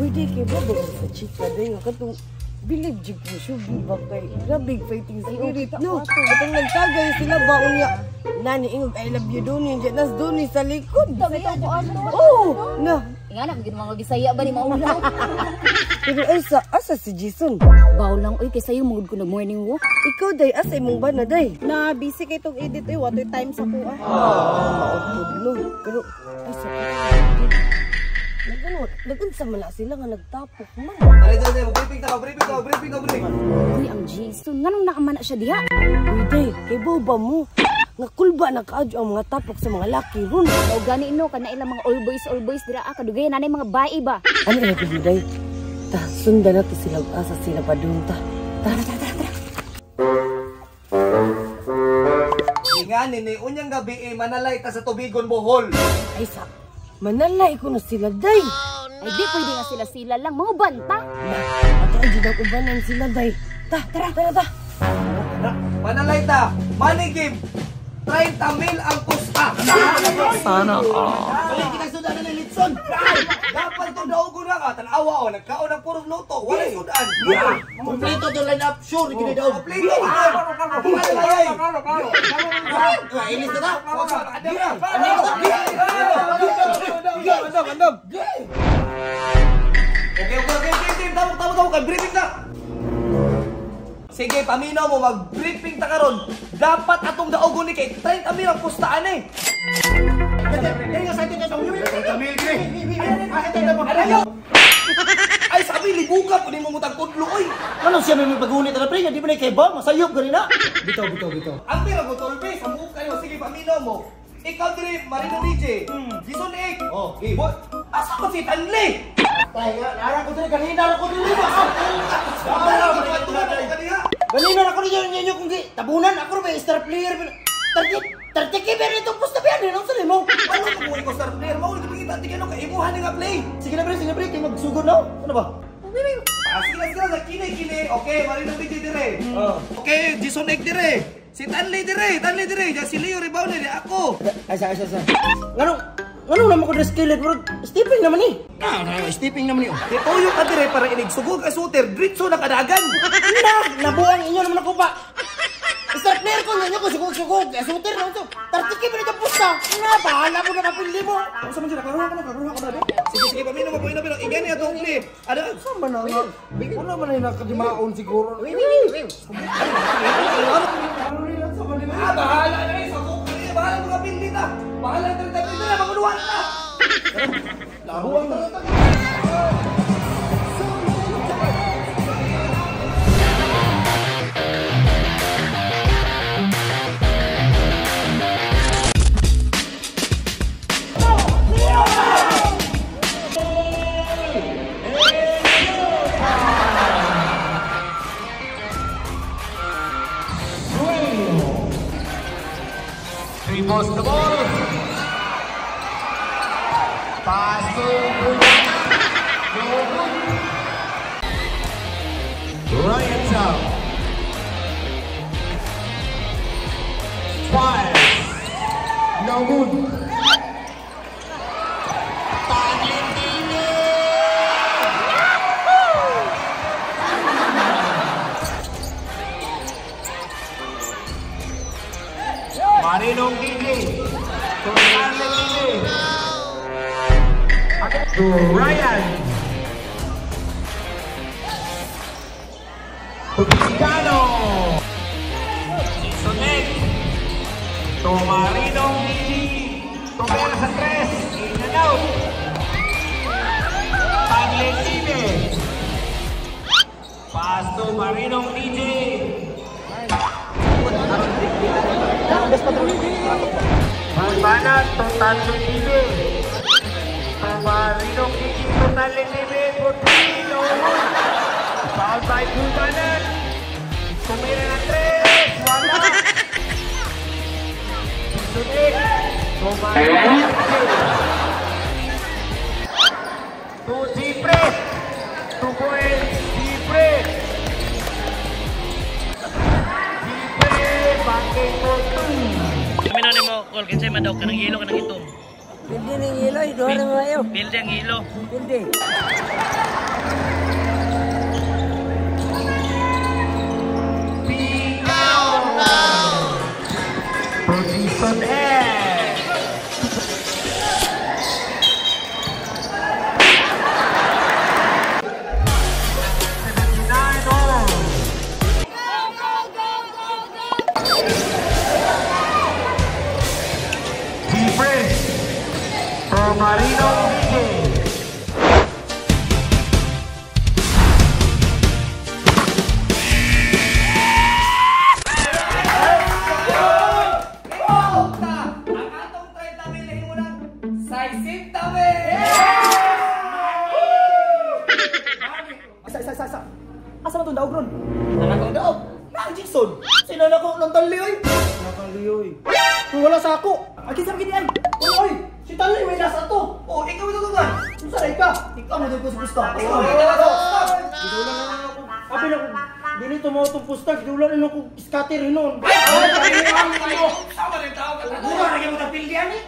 Pwede kay Bobo sa chika day nga katong believe jig po siya ba kay grabe fighting spirit no. Katong nagtagay sila baon niya. Nani ingog I love you doon yun. Nas doon sa likod. Sabi ko ato. Oh, na. Nga na, kagin mga Bisaya ba ni maulaw? Pero ay asa si Jason? Baw lang, oy, kay sa'yo mugod ko nag-morning walk. Ikaw day, asa imong ba na day? Na busy kay itong edit eh, what time sa kuha. Maupod no. Pero ay sa Nagano sa mala sila nga nagtapok man. Dali, briefing ta, briefing. Uy, ang Jason, nganong naamana siya diha? Uy day, kay boba mo. Nga kulba na kaadyo ang mga tapok sa mga laki ron. O gani no, kana ilang mga all boys dira kadugay nanay mga bae ba? Ano na ito day? Ta, sundan na to sila asa sila pa doon ta. Tara. Nga nini, unyang gabi manalay ta sa Tubigon, Bohol. Ay sa, manalay ko na sila day. Ay di pwede nga sila lang, mga banta. Ato ay di daw ubanan sila day. Tara. Manalay ta, money game. 30 mil ang pusta. Sana Balik kita sudan na Litson. Dapat to daw ko na ka. Tanawa o, nagkaon ng puro luto. Walay sudan. Kompleto to line up, sure, hindi daw. Kompleto. Ilis na daw. Andam. Okay, team. Tawag. Briefing na. Sige, paminaw mo, mag-briefing ta karon. Dapat atong daogon ni kay 30 mil ang pustaan eh. Ay, sabi, libuka po din mo mutang kudlo, oy. Ano siya may pagunit na pre, hindi ba na kay ba? Masayop gani na. Bitaw. Ang tira mo, tolbe, sa buhok kayo. Sige, paminaw mo. Ikaw dire, Marino DJ. Gison Egg. Oh, asa ko si Tanli? Narang ko diri kanina ko diri ba? Kanina ako ninyo kung di tabunan ako ba star player. Target keeper itong pusta ba yan? Ano sa limo? Ano ko mo ikaw star player? Mao ni kita tingnan ka imuhan nga play. Sige na pre, kayo magsugod na. Ano ba? Sige na kini. Okay, Marino DJ dire. Okay, Gison Egg dire. Si Tanli dire. Diyan si Leo rebound ni ako. Ay sa. Ngano naman ko dress kilid bro? Stepping naman ni. Stepping naman ni. Ditoyo ka dire para inig sugod ka shooter, diretso na kadagan. Nabuang inyo naman ako pa. Start player ko nyo ko sugod. Shooter na ito. Tartiki pa nito pusta. Bahala mo na mapili mo. Ano sa man sila? Karuha ka na. Sige, pamino mo. Igani atong clip. Ano? Saan ba na? Wala man na nakadimaon siguro. Bahala na eh. Bahala mga pindi na. Bahala na na. Maguluhan na. Labuang na. Post the ball. Ryan Chow. Fires. No good. Marinong Gigi. To Ryan. To Picano. Sonek. To Marinong Gigi. To Bela sa tres. In and out. Paglesibe. Pass to Marinong Gigi. Manbanat, total libre. Marinong Gigi, total libre. Portino. Foul by Manbanat. Tumira na 3. Wala. Sunik. Marinong Gigi. To Zipre. 2 points. Zipre. Zipre. Bangking for 2. Kami na mo, call kinsay madok kanang yelo kanang itom. Pilde ng ilo, idora mo kayo. Pilde ang ilo. Pilde. Position A. Marino Miguel. Ang atong 30 mil himo ng 60 mil. Isa. Asa man itong daog ron? Nanakang daog. Nang Jason. Sino na ko ng taliyoy? Nakaliyoy. Kung wala sa ako. Agi sa maginian. Uy, si Tali may nasa to. Oh, ikaw ito tugan. Kung sanay ka. Ikaw mo din ko sa pusta. Ikaw ito ako. Gidulan na lang ako. Abi na ko. Dili to mo itong pusta. Gidulan na ako scatter hinon. Ay, sama rin tao ka. Mura na kayo mo na pildihan eh.